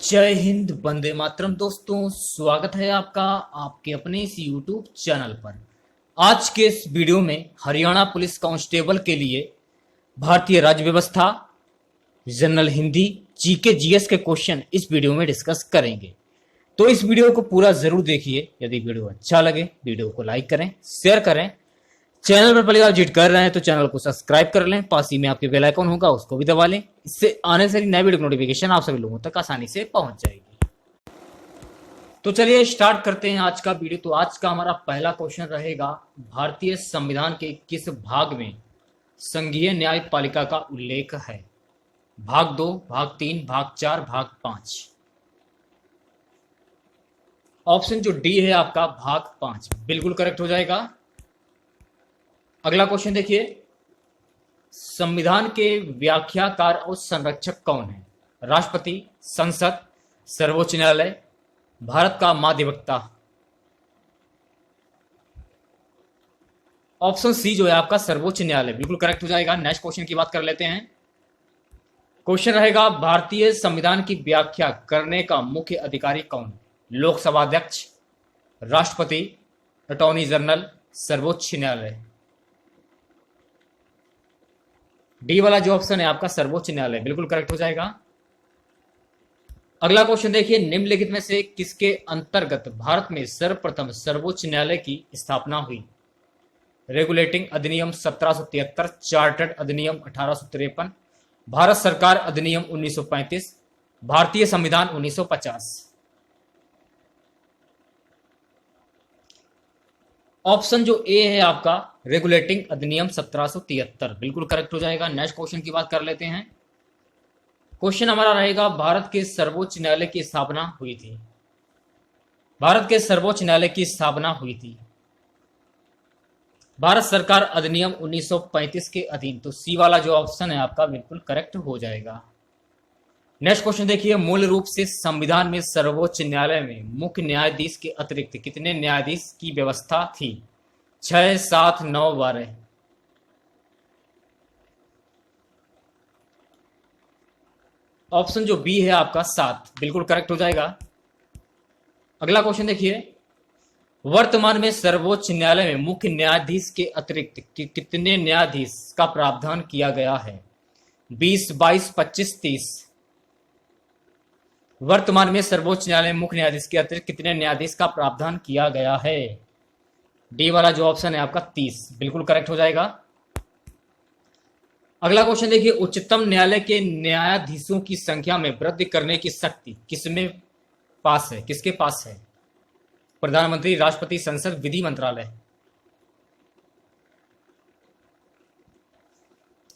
जय हिंद, वंदे मातरम। दोस्तों, स्वागत है आपका आपके अपने इस यूट्यूब चैनल पर। आज के इस वीडियो में हरियाणा पुलिस कांस्टेबल के लिए भारतीय राज्य व्यवस्था, जनरल हिंदी, जीके जीएस के क्वेश्चन इस वीडियो में डिस्कस करेंगे। तो इस वीडियो को पूरा जरूर देखिए। यदि वीडियो अच्छा लगे वीडियो को लाइक करें, शेयर करें। चैनल पर पहली बार विजिट कर रहे हैं तो चैनल को सब्सक्राइब कर लें। पास ही में आपके बेल आइकन होगा, उसको भी दबा लें। इससे आने से नए वीडियो नोटिफिकेशन आप सभी लोगों तक आसानी से पहुंच जाएगी। तो चलिए स्टार्ट करते हैं आज का वीडियो। तो आज का हमारा पहला क्वेश्चन रहेगा, भारतीय संविधान के किस भाग में संघीय न्यायपालिका का उल्लेख है? भाग 2, भाग 3, भाग 4, भाग 5। ऑप्शन जो डी है आपका भाग 5 बिल्कुल करेक्ट हो जाएगा। अगला क्वेश्चन देखिए, संविधान के व्याख्याकार और संरक्षक कौन है? राष्ट्रपति, संसद, सर्वोच्च न्यायालय, भारत का महाधिवक्ता। ऑप्शन सी जो है आपका सर्वोच्च न्यायालय बिल्कुल करेक्ट हो जाएगा। नेक्स्ट क्वेश्चन की बात कर लेते हैं। क्वेश्चन रहेगा, भारतीय संविधान की व्याख्या करने का मुख्य अधिकारी कौन है? लोकसभा अध्यक्ष, राष्ट्रपति, अटॉर्नी जनरल, सर्वोच्च न्यायालय। डी वाला जो ऑप्शन है आपका सर्वोच्च न्यायालय बिल्कुल करेक्ट हो जाएगा। अगला क्वेश्चन देखिए, निम्नलिखित में से किसके अंतर्गत भारत में सर्वप्रथम सर्वोच्च न्यायालय की स्थापना हुई? रेगुलेटिंग अधिनियम 1773, चार्टर्ड अधिनियम 1853, भारत सरकार अधिनियम 1935, भारतीय संविधान 1950। ऑप्शन जो ए है आपका रेगुलेटिंग अधिनियम 1773 बिल्कुल करेक्ट हो जाएगा। नेक्स्ट क्वेश्चन की बात कर लेते हैं। क्वेश्चन हमारा रहेगा, भारत के सर्वोच्च न्यायालय की स्थापना हुई थी। भारत के सर्वोच्च न्यायालय की स्थापना हुई थी भारत सरकार अधिनियम 1935 के अधीन। तो सी वाला जो ऑप्शन है आपका बिल्कुल करेक्ट हो जाएगा। नेक्स्ट क्वेश्चन देखिए, मूल रूप से संविधान में सर्वोच्च न्यायालय में मुख्य न्यायाधीश के अतिरिक्त कितने न्यायाधीश की व्यवस्था थी? 6, 7, 9, 12। ऑप्शन जो बी है आपका 7 बिल्कुल करेक्ट हो जाएगा। अगला क्वेश्चन देखिए, वर्तमान में सर्वोच्च न्यायालय में मुख्य न्यायाधीश के अतिरिक्त कितने न्यायाधीश का प्रावधान किया गया है? 20, 22, 25, 30। वर्तमान में सर्वोच्च न्यायालय में मुख्य न्यायाधीश के अतिरिक्त कितने न्यायाधीश का प्रावधान किया गया है? डी वाला जो ऑप्शन है आपका 30 बिल्कुल करेक्ट हो जाएगा। अगला क्वेश्चन देखिए, उच्चतम न्यायालय के न्यायाधीशों की संख्या में वृद्धि करने की शक्ति किसके पास है? प्रधानमंत्री, राष्ट्रपति, संसद, विधि मंत्रालय।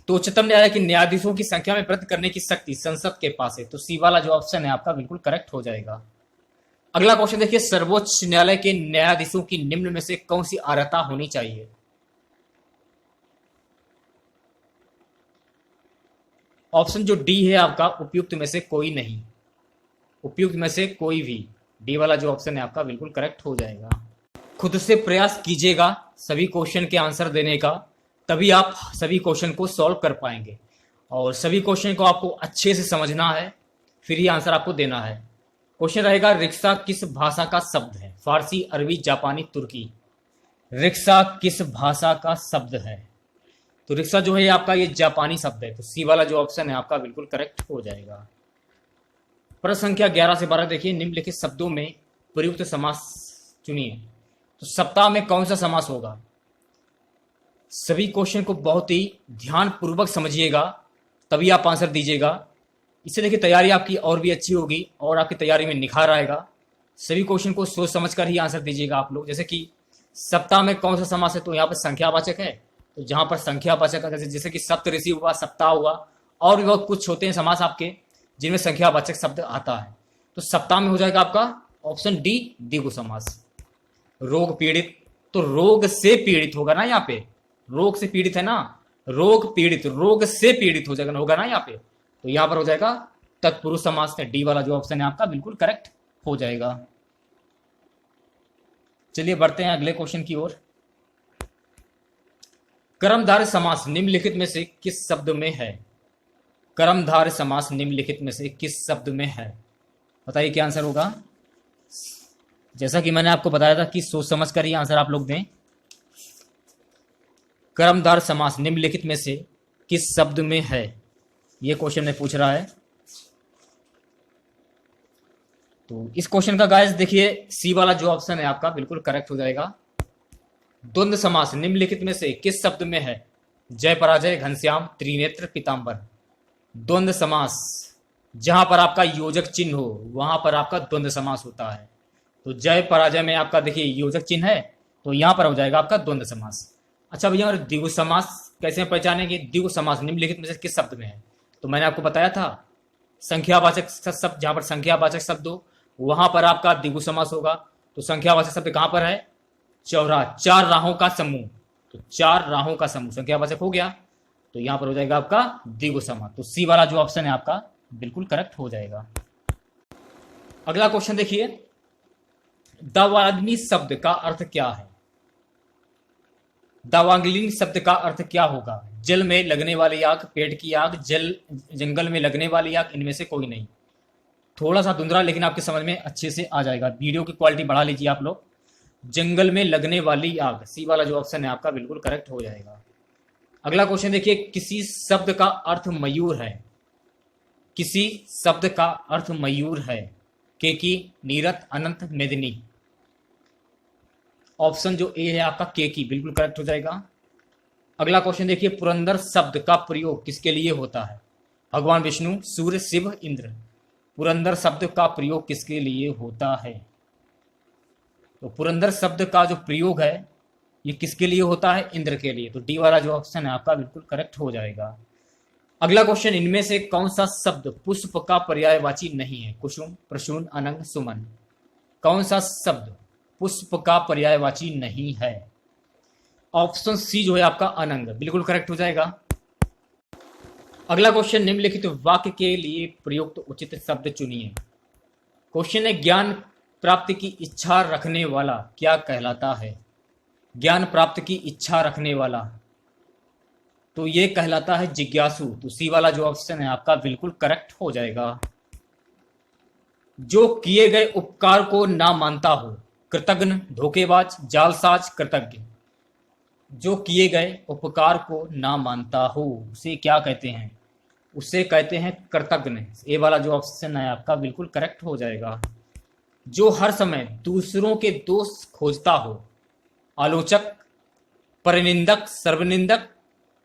तो उच्चतम न्यायालय के न्यायाधीशों की संख्या में वृद्धि करने की शक्ति संसद के पास है। तो सी वाला जो ऑप्शन है आपका बिल्कुल करेक्ट हो जाएगा। अगला क्वेश्चन देखिए, सर्वोच्च न्यायालय के न्यायाधीशों की निम्न में से कौन सी अर्हता होनी चाहिए? ऑप्शन जो डी है आपका उपयुक्त में से कोई नहीं, उपयुक्त में से कोई भी। डी वाला जो ऑप्शन है आपका बिल्कुल करेक्ट हो जाएगा। खुद से प्रयास कीजिएगा सभी क्वेश्चन के आंसर देने का, तभी आप सभी क्वेश्चन को सॉल्व कर पाएंगे। और सभी क्वेश्चन को आपको अच्छे से समझना है, फिर ही आंसर आपको देना है। क्वेश्चन रहेगा, रिक्शा किस भाषा का शब्द है? फारसी, अरबी, जापानी, तुर्की। रिक्शा किस भाषा का शब्द है? तो रिक्शा जो है आपका ये जापानी शब्द है। तो सी वाला जो ऑप्शन है आपका बिल्कुल करेक्ट हो जाएगा। प्रश्न संख्या 11 से 12 देखिए, निम्नलिखित शब्दों में प्रयुक्त समास चुनिए। तो सप्ताह में कौन सा समास होगा? सभी क्वेश्चन को बहुत ही ध्यान पूर्वक समझिएगा, तभी आप आंसर दीजिएगा। इससे देखिए तैयारी आपकी और भी अच्छी होगी और आपकी तैयारी में निखार आएगा। सभी क्वेश्चन को सोच समझ कर ही आंसर दीजिएगा आप लोग। जैसे कि सप्ताह में कौन सा समास है? तो यहाँ पर संख्यावाचक है। तो जहां पर संख्यावाचक है, जैसे कि सप्तऋषि हुआ, सप्ताह हुआ, और भी बहुत कुछ होते हैं समास आपके जिनमें संख्यावाचक शब्द आता है। तो सप्ताह में हो जाएगा आपका ऑप्शन डी, द्विगु समास। रोग पीड़ित, तो रोग से पीड़ित होगा ना, यहाँ पे रोग से पीड़ित है ना, रोग पीड़ित, रोग से पीड़ित हो जाएगा होगा ना यहाँ पे। तो यहां पर हो जाएगा तत्पुरुष समास है। डी वाला जो ऑप्शन है आपका बिल्कुल करेक्ट हो जाएगा। चलिए बढ़ते हैं अगले क्वेश्चन की ओर। कर्मधारय समास निम्नलिखित में से किस शब्द में है? कर्मधारय समास निम्नलिखित में से किस शब्द में है? बताइए क्या आंसर होगा। जैसा कि मैंने आपको बताया था कि सोच समझ कर ही आंसर आप लोग दें। कर्मधार समास निम्नलिखित में से किस शब्द में है, ये क्वेश्चन में पूछ रहा है। तो इस क्वेश्चन का गाइस देखिए, सी वाला जो ऑप्शन है आपका बिल्कुल करेक्ट हो जाएगा। द्वंद्व समास निम्नलिखित में से किस शब्द में है, जय पराजय घनश्याम त्रिनेत्र पीतांबर। द्वंद्व समास जहां पर आपका योजक चिन्ह हो वहां पर आपका द्वंद्व समास होता है। तो जय पराजय में आपका देखिए योजक चिन्ह है, तो यहां पर हो जाएगा आपका द्वंद्व समास। अच्छा भैया, और द्विगु समास कैसे पहचानेंगे। द्विगु समास निम्नलिखित में से किस शब्द में है, तो मैंने आपको बताया था संख्यावाचक शब्द, जहां पर संख्यावाचक शब्द हो वहां पर आपका द्विगु समास होगा। तो संख्यावाचक शब्द कहां पर है, चौराहा, चार राहों का समूह। तो चार राहों का समूह संख्यावाचक हो गया, तो यहां पर हो जाएगा आपका द्विगु समास। तो सी वाला जो ऑप्शन है आपका बिल्कुल करेक्ट हो जाएगा। अगला क्वेश्चन देखिए, दावाग्नि शब्द का अर्थ क्या है। दावाग्नि शब्द का अर्थ क्या होगा। जल में लगने वाली आग, पेट की आग, जंगल में लगने वाली आग, इनमें से कोई नहीं। थोड़ा सा धुंधला लेकिन आपके समझ में अच्छे से आ जाएगा। वीडियो की क्वालिटी बढ़ा लीजिए आप लोग। जंगल में लगने वाली आग, सी वाला जो ऑप्शन है आपका बिल्कुल करेक्ट हो जाएगा। अगला क्वेश्चन देखिए, किसी शब्द का अर्थ मयूर है। किसी शब्द का अर्थ मयूर है। केकी, नीरत, अनंत, मेदिनी। ऑप्शन जो ए है आपका केकी बिल्कुल करेक्ट हो जाएगा। अगला क्वेश्चन देखिए, पुरंदर शब्द का प्रयोग किसके लिए होता है। भगवान विष्णु, सूर्य, शिव, इंद्र। पुरंदर शब्द का प्रयोग किसके लिए होता है। तो पुरंदर शब्द का जो प्रयोग है ये किसके लिए होता है, इंद्र के लिए। तो डी वाला जो ऑप्शन है आपका बिल्कुल करेक्ट हो जाएगा। अगला क्वेश्चन, इनमें से कौन सा शब्द पुष्प का पर्यायवाची नहीं है। कुसुम, प्रसून, अनंग, सुमन। कौन सा शब्द पुष्प का पर्यायवाची नहीं है। ऑप्शन सी जो है आपका अनंग बिल्कुल करेक्ट हो जाएगा। अगला क्वेश्चन, निम्नलिखित वाक्य के लिए प्रयुक्त उचित शब्द चुनिए। क्वेश्चन है, ज्ञान प्राप्ति की इच्छा रखने वाला क्या कहलाता है। ज्ञान प्राप्त की इच्छा रखने वाला, तो ये कहलाता है जिज्ञासु। तो सी वाला जो ऑप्शन है आपका बिल्कुल करेक्ट हो जाएगा। जो किए गए उपकार को ना मानता हो। कृतघ्न, धोखेबाज, जालसाज, कृतज्ञ। जो किए गए उपकार को ना मानता हो उसे क्या कहते हैं, उसे कहते हैं कृतघ्न। ए वाला जो ऑप्शन है आपका बिल्कुल करेक्ट हो जाएगा। जो हर समय दूसरों के दोष खोजता हो। आलोचक, परनिंदक, सर्वनिंदक,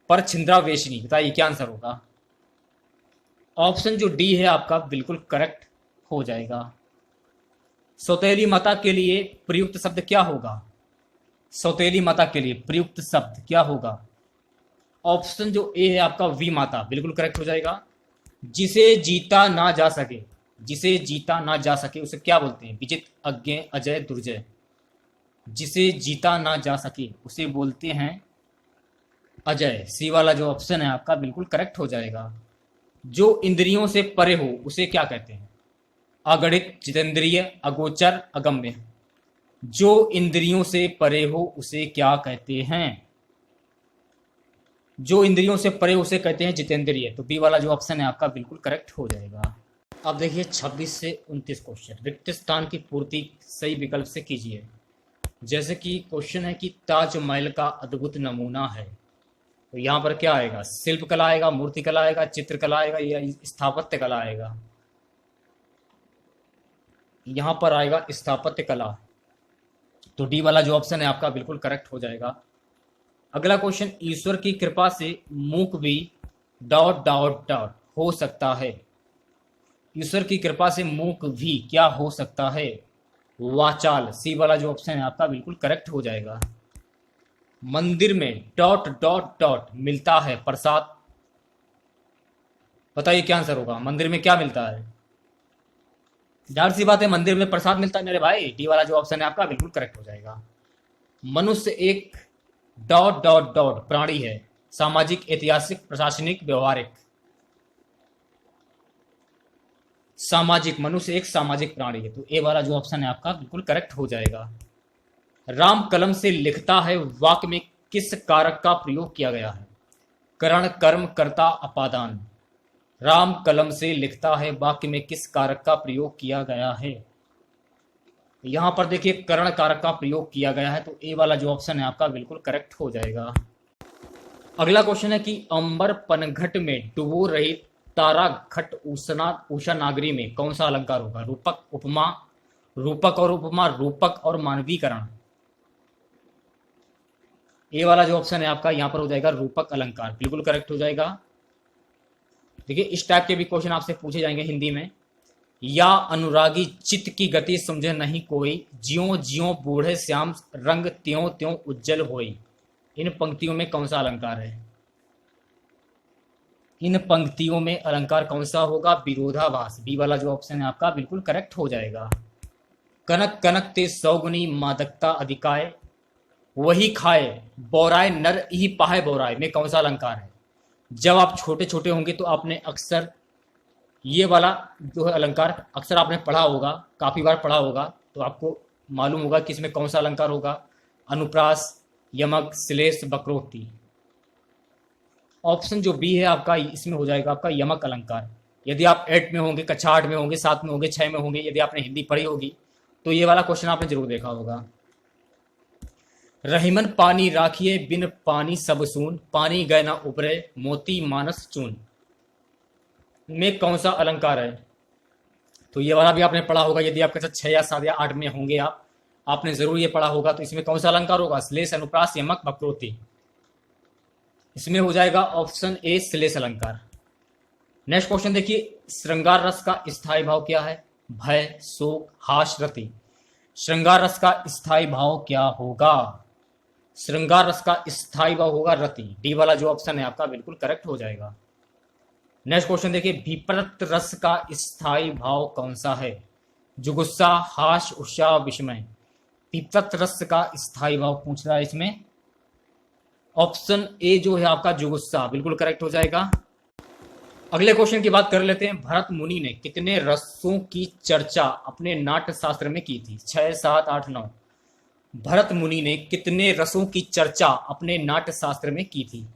परछिंद्रावेशनी। बताइए क्या आंसर होगा। ऑप्शन जो डी है आपका बिल्कुल करेक्ट हो जाएगा। सौतेली माता के लिए प्रयुक्त शब्द क्या होगा। सौतेली माता के लिए प्रयुक्त शब्द क्या होगा। ऑप्शन जो ए है आपका वी माता बिल्कुल करेक्ट हो जाएगा। जिसे जीता ना जा सके, जिसे जीता ना जा सके उसे क्या बोलते हैं। विजित, अज्ञे, अजय, दुर्जय। जिसे जीता ना जा सके उसे बोलते हैं अजय। सी वाला जो ऑप्शन है आपका बिल्कुल करेक्ट हो जाएगा। जो इंद्रियों से परे हो उसे क्या कहते हैं। अगणित, जितेंद्रिय, अगोचर, अगम्य। जो इंद्रियों से परे हो उसे क्या कहते हैं। जो इंद्रियों से परे उसे कहते हैं जितेंद्रिय। तो बी वाला जो ऑप्शन है आपका बिल्कुल करेक्ट हो जाएगा। अब देखिए 26 से 29 क्वेश्चन, रिक्त स्थान की पूर्ति सही विकल्प से कीजिए। जैसे कि क्वेश्चन है कि ताजमहल का अद्भुत नमूना है, तो यहाँ पर क्या आएगा। शिल्प कला आएगा, मूर्ति कला आएगा, चित्रकला आएगा या स्थापत्य कला आएगा। यहाँ पर आएगा स्थापत्य कला। तो डी वाला जो ऑप्शन है आपका बिल्कुल करेक्ट हो जाएगा। अगला क्वेश्चन, ईश्वर की कृपा से मूक भी डॉट डॉट डॉट हो सकता है। ईश्वर की कृपा से मूक भी क्या हो सकता है। वाचाल। सी वाला जो ऑप्शन है आपका बिल्कुल करेक्ट हो जाएगा। मंदिर में डॉट डॉट डॉट मिलता है प्रसाद। बताइए क्या आंसर होगा। मंदिर में क्या मिलता है। जाहिर सी बात है मंदिर में प्रसाद मिलता है मेरे भाई। डी वाला जो ऑप्शन है आपका बिल्कुल करेक्ट हो जाएगा। मनुष्य एक डॉट डॉट डॉट प्राणी है। सामाजिक, ऐतिहासिक, प्रशासनिक, व्यवहारिक। सामाजिक, मनुष्य एक सामाजिक प्राणी है। तो ए वाला जो ऑप्शन है आपका बिल्कुल करेक्ट हो जाएगा। राम कलम से लिखता है वाक्य में किस कारक का प्रयोग किया गया है। करण, कर्म, कर्ता, अपादान। राम कलम से लिखता है वाक्य में किस कारक का प्रयोग किया गया है। यहां पर देखिए करण कारक का प्रयोग किया गया है, तो ए वाला जो ऑप्शन है आपका बिल्कुल करेक्ट हो जाएगा। अगला क्वेश्चन है कि अंबर पनघट में डुबो रही तारा घट उषा नागरी में कौन सा अलंकार होगा। रूपक, उपमा, रूपक और उपमा, रूपक और मानवीकरण। ए वाला जो ऑप्शन है आपका यहां पर हो जाएगा रूपक अलंकार, बिल्कुल करेक्ट हो जाएगा। देखिए इस टाइप के भी क्वेश्चन आपसे पूछे जाएंगे हिंदी में। या अनुरागी चित्त की गति समझे नहीं कोई, ज्यों ज्यों बूढ़े श्याम रंग त्यों त्यों उज्जवल होई। इन पंक्तियों में कौन सा अलंकार है। इन पंक्तियों में अलंकार कौन सा होगा। विरोधाभास, बी वाला जो ऑप्शन है आपका बिल्कुल करेक्ट हो जाएगा। कनक कनक ते सौगुनी मादकता अधिकाय, वही खाए बौराय नर ही पाहे बौराय में कौन सा अलंकार है। जब आप छोटे छोटे होंगे तो आपने अक्सर ये वाला जो है अलंकार अक्सर आपने पढ़ा होगा, काफी बार पढ़ा होगा, तो आपको मालूम होगा कि इसमें कौन सा अलंकार होगा। अनुप्रास, यमक, श्लेष, वक्रोक्ति। ऑप्शन जो बी है आपका इसमें हो जाएगा आपका यमक अलंकार। यदि आप 8 में होंगे, कक्षा 8 में होंगे, 7 में होंगे, 6 में होंगे, यदि आपने हिंदी पढ़ी होगी तो ये वाला क्वेश्चन आपने जरूर देखा होगा। रहीमन पानी राखिए बिन पानी सब सून, पानी गए ना उबरे मोती मानस चून में कौन सा अलंकार है। तो ये वाला भी आपने पढ़ा होगा, यदि आपके साथ 6 या 7 या 8 में होंगे आपने जरूर ये पढ़ा होगा। तो इसमें कौन सा अलंकार होगा। श्लेष, अनुप्रास, यमक, वक्रोक्ति। इसमें हो जाएगा ऑप्शन ए श्लेष अलंकार। नेक्स्ट क्वेश्चन देखिए, श्रृंगार रस का स्थायी भाव क्या है। भय, शोक, हास, रति। श्रृंगार रस का स्थायी भाव क्या होगा। श्रृंगार रस का स्थायी भाव होगा रति। डी वाला जो ऑप्शन है आपका बिल्कुल करेक्ट हो जाएगा। नेक्स्ट क्वेश्चन देखिए, विपरीत रस का स्थायी भाव कौन सा है। जुगुस्सा, हास, उत्साह, विस्मय। विपरीत रस का स्थायी भाव पूछ रहा है इसमें। ऑप्शन ए जो है आपका जुगुस्सा, बिल्कुल करेक्ट हो जाएगा। अगले क्वेश्चन की बात कर लेते हैं। भरत मुनि ने कितने रसों की चर्चा अपने नाट्य शास्त्र में की थी। 6, 7, 8, 9। भरत मुनि ने कितने रसों की चर्चा अपने नाट्य शास्त्र में की थी।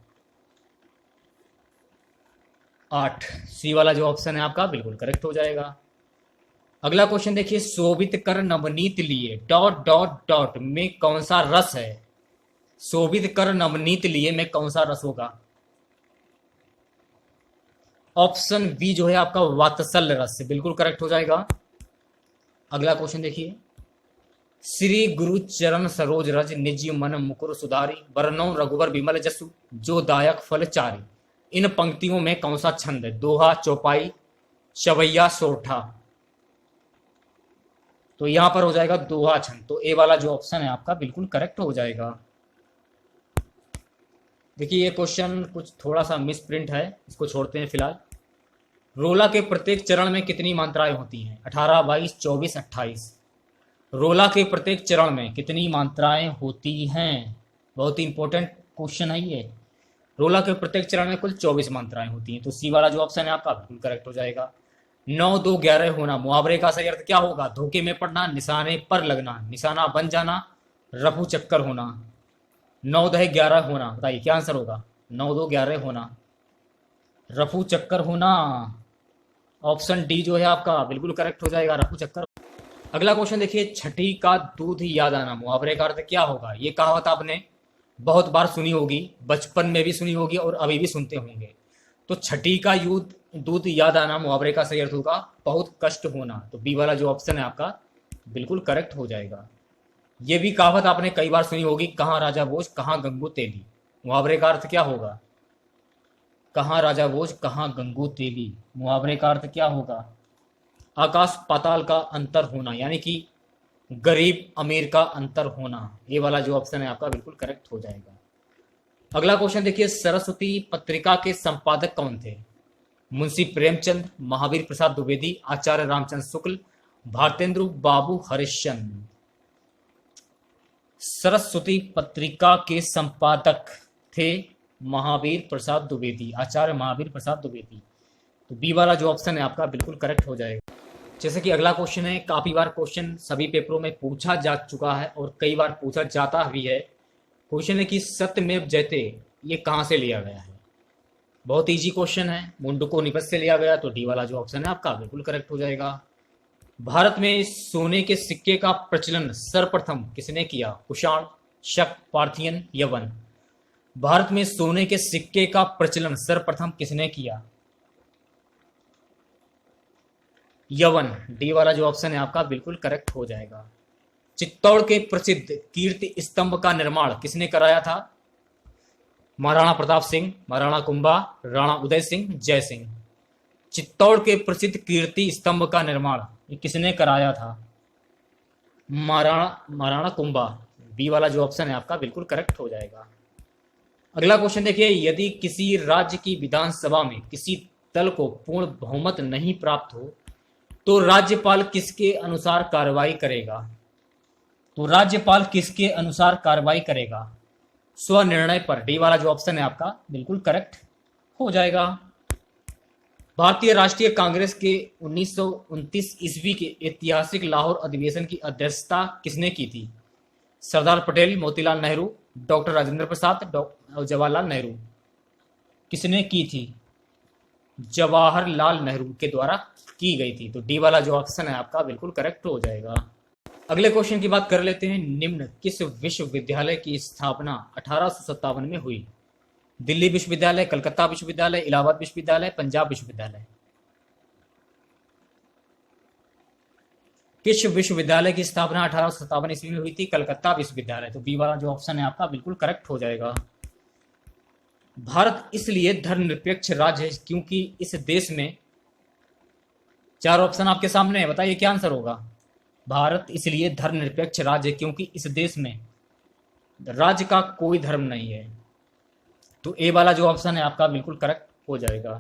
8। सी वाला जो ऑप्शन है आपका बिल्कुल करेक्ट हो जाएगा। अगला क्वेश्चन देखिए, शोभित कर नवनीत लिए डॉट डॉट डॉट में कौन सा रस है। शोभित कर नवनीत लिए में कौन सा रस होगा। ऑप्शन बी जो है आपका वात्सल्य रस, बिल्कुल करेक्ट हो जाएगा। अगला क्वेश्चन देखिए, श्री गुरु चरण सरोज रज निज मन मुकुर सुधारी, बरनौ रघुवर विमल जसु जो दायक फल चारी। इन पंक्तियों में कौन सा छंद है। दोहा, चौपाई, चवैया, सोरठा। तो यहां पर हो जाएगा दोहा छंद। तो ए वाला जो ऑप्शन है आपका बिल्कुल करेक्ट हो जाएगा। देखिए ये क्वेश्चन कुछ थोड़ा सा मिस प्रिंट है, इसको छोड़ते हैं फिलहाल। रोला के प्रत्येक चरण में कितनी मात्राएं होती हैं। 18, 22, 24, 28। रोला के प्रत्येक चरण में कितनी मात्राएं होती हैं। बहुत ही इंपॉर्टेंट क्वेश्चन है ये। रोला के प्रत्येक चरण में कुल 24 मात्राएं होती हैं। तो सी वाला जो ऑप्शन है आपका बिल्कुल करेक्ट हो जाएगा। 9, 2, 11 होना, मुहावरे का सही अर्थ क्या होगा। धोखे में पड़ना, निशाने पर लगना, निशाना बन जाना, रफू चक्कर होना। 9, 10, 11 होना, बताइए क्या आंसर होगा। 9, 2, 11 होना, रफू चक्कर होना। ऑप्शन डी जो है आपका बिल्कुल करेक्ट हो जाएगा, रफू चक्कर। अगला क्वेश्चन देखिए, छठी का दूध याद आना, मुहावरे का अर्थ क्या होगा। ये कहावत आपने बहुत बार सुनी होगी, बचपन में भी सुनी होगी और अभी भी सुनते होंगे। तो छठी का दूध याद आना, मुहावरे का सही अर्थ होगा बहुत कष्ट होना। तो बी वाला जो ऑप्शन है आपका बिल्कुल करेक्ट हो जाएगा। ये भी कहावत आपने कई बार सुनी होगी, कहाँ राजा भोज कहाँ गंगू तेली। मुहावरे का अर्थ क्या होगा। कहाँ राजा भोज कहाँ गंगू तेली, मुहावरे का अर्थ क्या होगा। आकाश पाताल का अंतर होना, यानी कि गरीब अमीर का अंतर होना। ये वाला जो ऑप्शन है आपका बिल्कुल करेक्ट हो जाएगा। अगला क्वेश्चन देखिए, सरस्वती पत्रिका के संपादक कौन थे। मुंशी प्रेमचंद, महावीर प्रसाद द्विवेदी, आचार्य रामचंद्र शुक्ल, भारतेंद्र बाबू हरिश्चंद्र। सरस्वती पत्रिका के संपादक थे महावीर प्रसाद द्विवेदी, आचार्य महावीर प्रसाद द्विवेदी। तो बी वाला जो ऑप्शन है आपका बिल्कुल करेक्ट हो जाएगा। जैसे कि अगला क्वेश्चन है, काफी बार क्वेश्चन सभी पेपरों में पूछा जा चुका है और कई बार पूछा जाता भी है। क्वेश्चन है कि सत्यमेव जयते ये कहां से लिया गया है। बहुत इजी क्वेश्चन है, मुंडको निपज से लिया गया, तो डी वाला जो ऑप्शन है आपका बिल्कुल करेक्ट हो जाएगा। भारत में सोने के सिक्के का प्रचलन सर्वप्रथम किसने किया? कुषाण, शक, पार्थियन, यवन। भारत में सोने के सिक्के का प्रचलन सर्वप्रथम किसने किया? यवन। डी वाला जो ऑप्शन है आपका बिल्कुल करेक्ट हो जाएगा। चित्तौड़ के प्रसिद्ध कीर्ति स्तंभ का निर्माण किसने कराया था? महाराणा प्रताप सिंह, महाराणा कुंभा, राणा उदय सिंह, जय सिंह। चित्तौड़ के प्रसिद्ध कीर्ति स्तंभ का निर्माण ये किसने कराया था? महाराणा कुंभा। बी वाला जो ऑप्शन है आपका बिल्कुल करेक्ट हो जाएगा। अगला क्वेश्चन देखिए, यदि किसी राज्य की विधानसभा में किसी दल को पूर्ण बहुमत नहीं प्राप्त हो तो राज्यपाल किसके अनुसार कार्रवाई करेगा? तो राज्यपाल किसके अनुसार कार्रवाई करेगा? स्वनिर्णय पर। डी वाला जो ऑप्शन है आपका बिल्कुल करेक्ट हो जाएगा। भारतीय राष्ट्रीय कांग्रेस के 1929 ईस्वी के ऐतिहासिक लाहौर अधिवेशन की अध्यक्षता किसने की थी? सरदार पटेल, मोतीलाल नेहरू, डॉक्टर राजेंद्र प्रसाद, जवाहरलाल नेहरू। किसने की थी? जवाहरलाल नेहरू के द्वारा की गई थी। तो डी वाला जो ऑप्शन है आपका बिल्कुल करेक्ट हो जाएगा। अगले क्वेश्चन की बात कर लेते हैं, निम्न किस विश्वविद्यालय की स्थापना 1857 में हुई? दिल्ली विश्वविद्यालय, कलकत्ता विश्वविद्यालय, इलाहाबाद विश्वविद्यालय, पंजाब विश्वविद्यालय। किस विश्वविद्यालय की स्थापना 1857 ईस्वी में हुई थी? कलकत्ता विश्वविद्यालय। तो बी वाला जो ऑप्शन है आपका बिल्कुल करेक्ट हो जाएगा। भारत इसलिए धर्मनिरपेक्ष राज्य है क्योंकि इस देश में, चार ऑप्शन आपके सामने है, बताइए क्या आंसर होगा? भारत इसलिए धर्मनिरपेक्ष राज्य है क्योंकि इस देश में राज्य का कोई धर्म नहीं है। तो ए वाला जो ऑप्शन है आपका बिल्कुल करेक्ट हो जाएगा।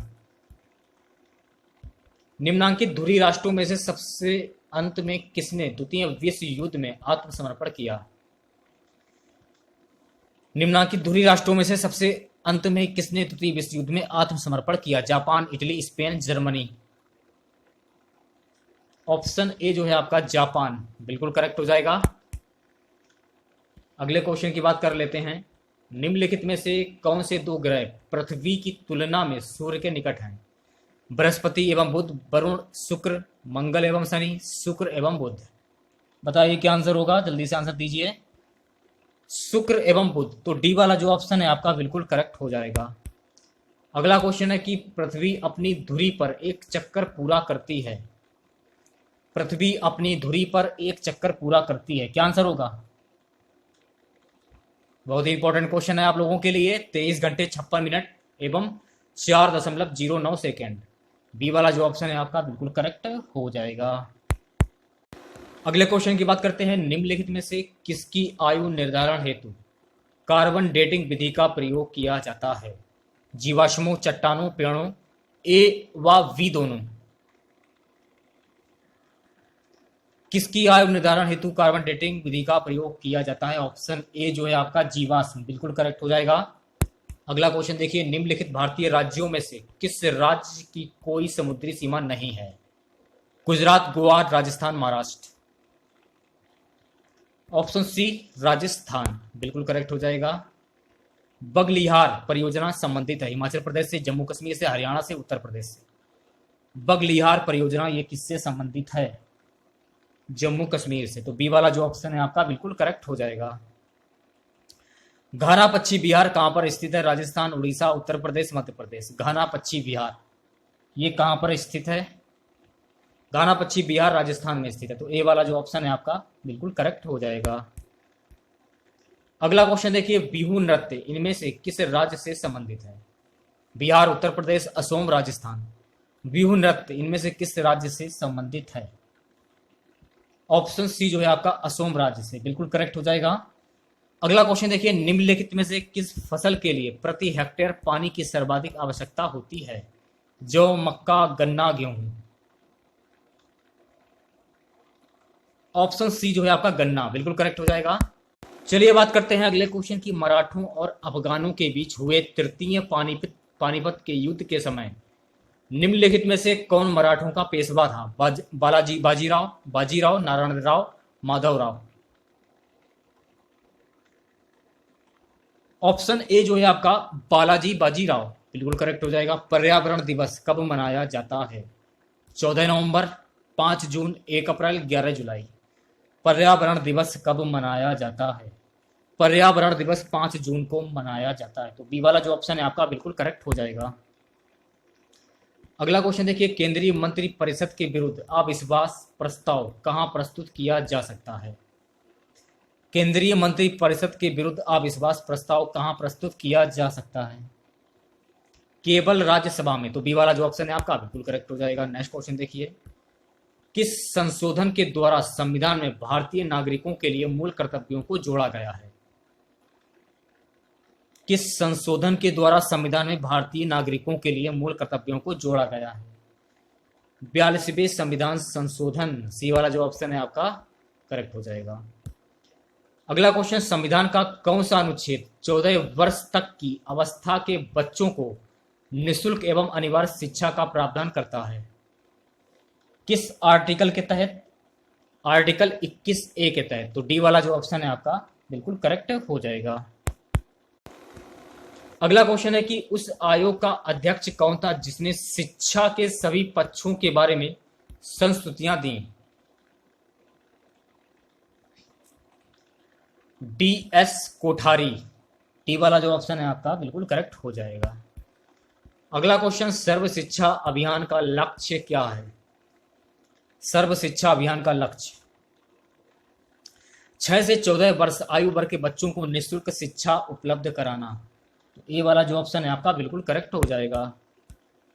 निम्नांकित धुरी राष्ट्रों में से सबसे अंत में किसने द्वितीय विश्व युद्ध में आत्मसमर्पण किया? निम्नांकित धुरी राष्ट्रों में से सबसे अंत में किसने द्वितीय विश्व युद्ध में आत्मसमर्पण किया? Japan, Italy, Spain, Germany. Option A जो है आपका जापान बिल्कुल करेक्ट हो जाएगा। अगले क्वेश्चन की बात कर लेते हैं, निम्नलिखित में से कौन से दो ग्रह पृथ्वी की तुलना में सूर्य के निकट हैं? बृहस्पति एवं बुध, वरुण, शुक्र, मंगल एवं शनि, शुक्र एवं बुध। बताइए क्या आंसर होगा, जल्दी से आंसर दीजिए। शुक्र एवं बुध। तो डी वाला जो ऑप्शन है आपका बिल्कुल करेक्ट हो जाएगा। अगला क्वेश्चन है कि पृथ्वी अपनी धुरी पर एक चक्कर पूरा करती है। पृथ्वी अपनी धुरी पर एक चक्कर पूरा करती है, क्या आंसर होगा? बहुत ही इंपॉर्टेंट क्वेश्चन है आप लोगों के लिए। 23 घंटे 56 मिनट एवं 4.09 सेकेंड। बी वाला जो ऑप्शन है आपका बिल्कुल करेक्ट हो जाएगा। अगले क्वेश्चन की बात करते हैं, निम्नलिखित में से किसकी आयु निर्धारण हेतु कार्बन डेटिंग विधि का प्रयोग किया जाता है? जीवाश्मों, चट्टानों, पेड़ों, ए व वी दोनों। किसकी आयु निर्धारण हेतु कार्बन डेटिंग विधि का प्रयोग किया जाता है? ऑप्शन ए जो है आपका जीवाश्म बिल्कुल करेक्ट हो जाएगा। अगला क्वेश्चन देखिए, निम्नलिखित भारतीय राज्यों में से किस राज्य की कोई समुद्री सीमा नहीं है? गुजरात, गोवा, राजस्थान, महाराष्ट्र। ऑप्शन सी राजस्थान बिल्कुल करेक्ट हो जाएगा। बगलिहार परियोजना संबंधित है हिमाचल प्रदेश से, जम्मू कश्मीर से, हरियाणा से, उत्तर प्रदेश से। बगलिहार परियोजना ये किससे संबंधित है? जम्मू कश्मीर से। तो बी वाला जो ऑप्शन है आपका बिल्कुल करेक्ट हो जाएगा। घाना पक्षी विहार कहां पर स्थित है? राजस्थान, उड़ीसा, उत्तर प्रदेश, मध्य प्रदेश। घाना पक्षी विहार ये कहां पर स्थित है? घाना पक्षी विहार राजस्थान में स्थित है। तो ए वाला जो ऑप्शन है आपका बिल्कुल करेक्ट हो जाएगा। अगला क्वेश्चन देखिए, बिहू नृत्य इनमें से किस राज्य से संबंधित है? बिहार, उत्तर प्रदेश, असम, राजस्थान। बिहू नृत्य इनमें से किस राज्य से संबंधित है? ऑप्शन सी जो है आपका असम राज्य से बिल्कुल करेक्ट हो जाएगा। अगला क्वेश्चन देखिए, निम्नलिखित में से किस फसल के लिए प्रति हेक्टेयर पानी की सर्वाधिक आवश्यकता होती है? जौ, मक्का, गन्ना, गेहूं। ऑप्शन सी जो है आपका गन्ना बिल्कुल करेक्ट हो जाएगा। चलिए बात करते हैं अगले क्वेश्चन की, मराठों और अफगानों के बीच हुए तृतीय पानीपत के युद्ध के समय निम्नलिखित में से कौन मराठों का पेशवा था? बाजीराव, नारायण राव, माधवराव। ऑप्शन ए जो है आपका बालाजी बाजीराव बिल्कुल करेक्ट हो जाएगा। पर्यावरण दिवस कब मनाया जाता है? 14 नवंबर, 5 जून, 1 अप्रैल, 11 जुलाई। पर्यावरण दिवस कब मनाया जाता है? पर्यावरण दिवस 5 जून को मनाया जाता है। तो बी वाला जो ऑप्शन है आपका बिल्कुल करेक्ट हो जाएगा। अगला क्वेश्चन देखिए, केंद्रीय मंत्री परिषद के विरुद्ध अविश्वास प्रस्ताव कहां प्रस्तुत किया जा सकता है? केंद्रीय मंत्री परिषद के विरुद्ध अविश्वास प्रस्ताव कहां प्रस्तुत किया जा सकता है? केवल राज्यसभा में। तो बी वाला जो ऑप्शन है आपका बिल्कुल करेक्ट हो जाएगा। नेक्स्ट क्वेश्चन देखिए, किस संशोधन के द्वारा संविधान में भारतीय नागरिकों के लिए मूल कर्तव्यों को जोड़ा गया है? किस संशोधन के द्वारा संविधान में भारतीय नागरिकों के लिए मूल कर्तव्यों को जोड़ा गया है? 42वें संविधान संशोधन। सी वाला जो ऑप्शन है आपका करेक्ट हो जाएगा। अगला क्वेश्चन, संविधान का कौन सा अनुच्छेद 14 वर्ष तक की अवस्था के बच्चों को निःशुल्क एवं अनिवार्य शिक्षा का प्रावधान करता है? किस आर्टिकल के तहत? आर्टिकल 21A के तहत। तो डी वाला जो ऑप्शन है आपका बिल्कुल करेक्ट हो जाएगा। अगला क्वेश्चन है कि उस आयोग का अध्यक्ष कौन था जिसने शिक्षा के सभी पक्षों के बारे में संस्तुतियां दी? DS कोठारी। डी वाला जो ऑप्शन है आपका बिल्कुल करेक्ट हो जाएगा। अगला क्वेश्चन, सर्व शिक्षा अभियान का लक्ष्य क्या है? सर्व शिक्षा अभियान का लक्ष्य 6 से 14 वर्ष आयु वर्ग के बच्चों को निःशुल्क शिक्षा उपलब्ध कराना। तो ए वाला जो ऑप्शन है आपका बिल्कुल करेक्ट हो जाएगा।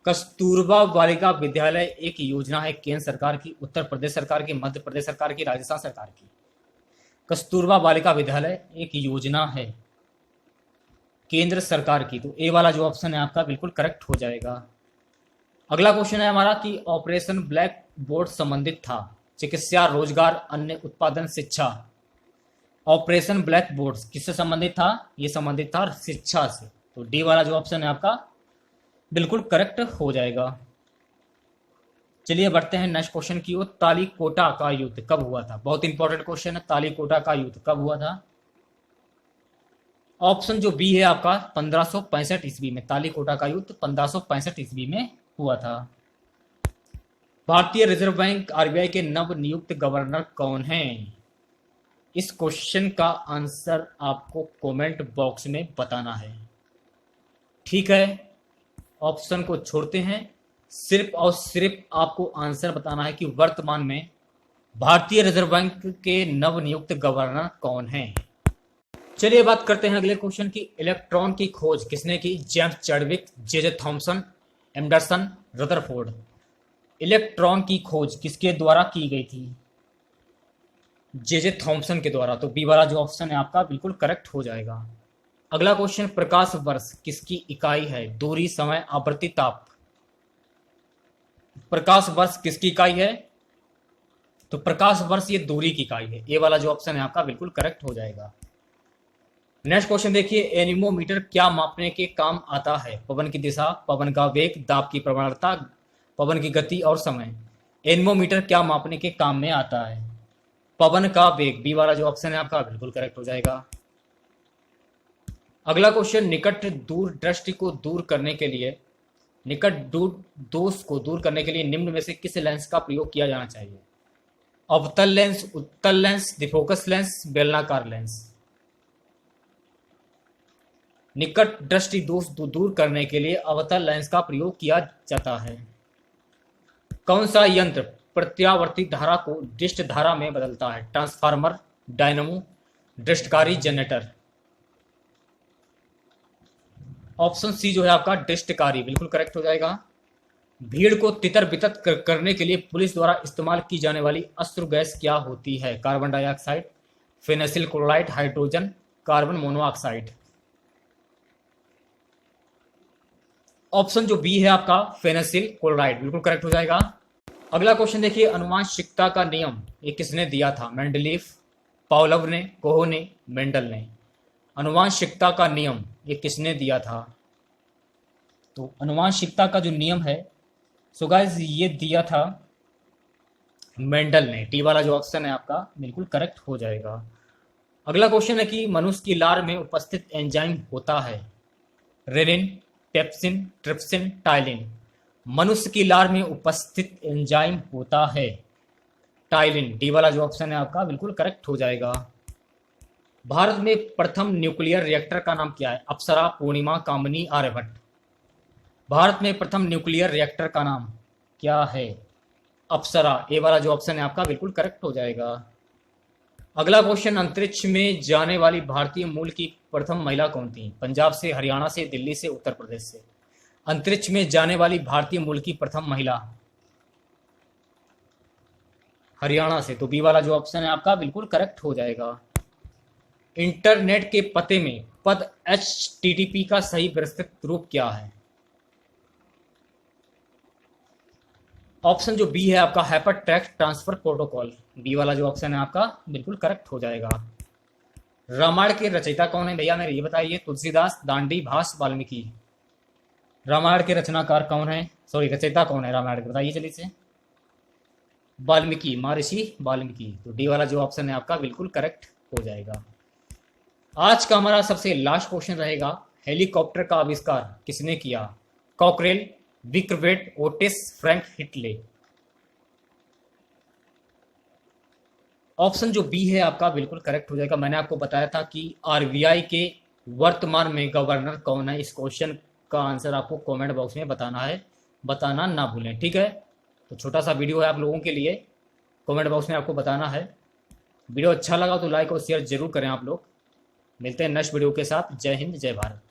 कस्तूरबा बालिका विद्यालय एक योजना है केंद्र सरकार की, उत्तर प्रदेश सरकार की, मध्य प्रदेश सरकार की, राजस्थान सरकार की। कस्तूरबा बालिका विद्यालय एक योजना है केंद्र सरकार की। तो ए वाला जो ऑप्शन है आपका बिल्कुल करेक्ट हो जाएगा। अगला क्वेश्चन है हमारा कि ऑपरेशन ब्लैक बोर्ड संबंधित था चिकित्सा, रोजगार, अन्य उत्पादन, शिक्षा। ऑपरेशन ब्लैक बोर्ड किससे संबंधित था? ये संबंधित था शिक्षा से। तो डी वाला जो ऑप्शन है आपका बिल्कुल करेक्ट हो जाएगा। चलिए बढ़ते हैं नेक्स्ट क्वेश्चन की ओर। तालीकोटा का युद्ध कब हुआ था? बहुत इंपॉर्टेंट क्वेश्चन है। तालीकोटा का युद्ध कब हुआ था? ऑप्शन जो बी है आपका 1565 ईस्वी में। तालीकोटा का युद्ध 1565 ईस्वी में हुआ था। भारतीय रिजर्व बैंक RBI के नव नियुक्त गवर्नर कौन हैं? इस क्वेश्चन का आंसर आपको कमेंट बॉक्स में बताना है। ठीक है, ऑप्शन को छोड़ते हैं, सिर्फ और सिर्फ आपको आंसर बताना है कि वर्तमान में भारतीय रिजर्व बैंक के नव नियुक्त गवर्नर कौन हैं। चलिए बात करते हैं अगले क्वेश्चन की। इलेक्ट्रॉन की खोज किसने की? James Chadwick, J.J. Thomson, Anderson, Rutherford. Electron की खोज किसके द्वारा की गई थी? J.J. थॉमसन के द्वारा। तो बी वाला जो ऑप्शन है आपका बिल्कुल करेक्ट हो जाएगा। अगला क्वेश्चन, प्रकाश वर्ष किसकी इकाई है? दूरी, समय, आवृत्ति, ताप। प्रकाश वर्ष किसकी इकाई है? तो प्रकाश वर्ष ये दूरी की इकाई है। ये वाला जो ऑप्शन है आपका बिल्कुल करेक्ट हो जाएगा। नेक्स्ट क्वेश्चन देखिए, एनीमोमीटर क्या मापने के काम आता है? पवन की दिशा, पवन का वेग, दाब की प्रवणता, पवन की गति और समय। एनीमोमीटर क्या मापने के काम में आता है? पवन का वेग। बी वाला जो ऑप्शन है आपका बिल्कुल करेक्ट हो जाएगा। अगला क्वेश्चन, निकट दूर दृष्टि को दूर करने के लिए, निकट दूर दोष को दूर करने के लिए निम्न में से किस लेंस का प्रयोग किया जाना चाहिए? अवतल लेंस, उत्तल लेंस, दिफोकस लेंस, बेलनाकार लेंस। निकट दृष्टि दोष दूर करने के लिए अवतल लेंस का प्रयोग किया जाता है। कौन सा यंत्र प्रत्यावर्ती धारा को दृष्ट धारा में बदलता है? ट्रांसफार्मर, डायनमो, दृष्टकारी जनरेटर। ऑप्शन सी जो है आपका दृष्टकारी बिल्कुल करेक्ट हो जाएगा। भीड़ को तितर बितर करने के लिए पुलिस द्वारा इस्तेमाल की जाने वाली अश्रु गैस क्या होती है? Carbon dioxide, phenacyl chloride, hydrogen, carbon monoxide. Option जो बी है आपका फेनेसिल क्लोराइड बिल्कुल करेक्ट हो जाएगा। अगला क्वेश्चन देखिए, अनुवांशिकता का नियम ये किसने दिया था? मेंडलीफ, पावलोव ने, कोहो ने, मेंडल ने। अनुवांशिकता का नियम ये किसने दिया था? तो अनुवांशिकता का जो नियम है सो गाइस ये दिया था मेंडल ने। डी वाला जो ऑप्शन है आपका बिल्कुल करेक्ट हो जाएगा। अगला क्वेश्चन है कि मनुष्य की लार में उपस्थित एंजाइम होता है? Rennin, pepsin, trypsin, ptyalin. मनुष्य की लार में उपस्थित एंजाइम होता है टाइलिन। डी वाला जो ऑप्शन है आपका बिल्कुल करेक्ट हो जाएगा। भारत में प्रथम न्यूक्लियर रिएक्टर का नाम क्या है? अप्सरा, पूर्णिमा, कामिनी, आर्यभट्ट। भारत में प्रथम न्यूक्लियर रिएक्टर का नाम क्या है? अप्सरा। ए वाला जो ऑप्शन है आपका बिल्कुल करेक्ट हो जाएगा। अगला क्वेश्चन, अंतरिक्ष में जाने वाली भारतीय मूल की प्रथम महिला कौन थी? पंजाब से, हरियाणा से, दिल्ली से, उत्तर प्रदेश से। अंतरिक्ष में जाने वाली भारतीय मूल की प्रथम महिला हरियाणा से, तो बी वाला जो ऑप्शन है आपका बिल्कुल करेक्ट हो जाएगा। इंटरनेट के पते में पद HTTP का सही विस्तृत रूप क्या है? ऑप्शन जो बी है आपका hypertext transfer protocol. B वाला जो ऑप्शन है आपका बिल्कुल करेक्ट हो जाएगा। रामायण के रचयिता कौन है भैया, मेरे ये बताइए। तुलसीदास, दांडी, भास, वाल्मीकि। रामायण के रचनाकार कौन है, सॉरी रचयिता कौन है रामायण के, बताइए जल्दी से। वाल्मीकि, महर्षि वाल्मीकि। तो डी वाला जो ऑप्शन है आपका बिल्कुल करेक्ट हो जाएगा। आज का हमारा सबसे लास्ट क्वेश्चन रहेगा, हेलीकॉप्टर का आविष्कार किसने किया? कॉकरेल, विक्रवेट, ओटिस, फ्रैंक हिटले। ऑप्शन जो बी है आपका बिल्कुल करेक्ट हो जाएगा। मैंने आपको बताया था कि RBI के वर्तमान में गवर्नर कौन है। इस क्वेश्चन का आंसर आपको कमेंट बॉक्स में बताना है, बताना ना भूलें, ठीक है। तो छोटा सा वीडियो है आप लोगों के लिए, कमेंट बॉक्स में आपको बताना है। वीडियो अच्छा लगा तो लाइक और शेयर जरूर करें आप लोग। मिलते हैं नेक्स्ट वीडियो के साथ। जय हिंद, जय भारत।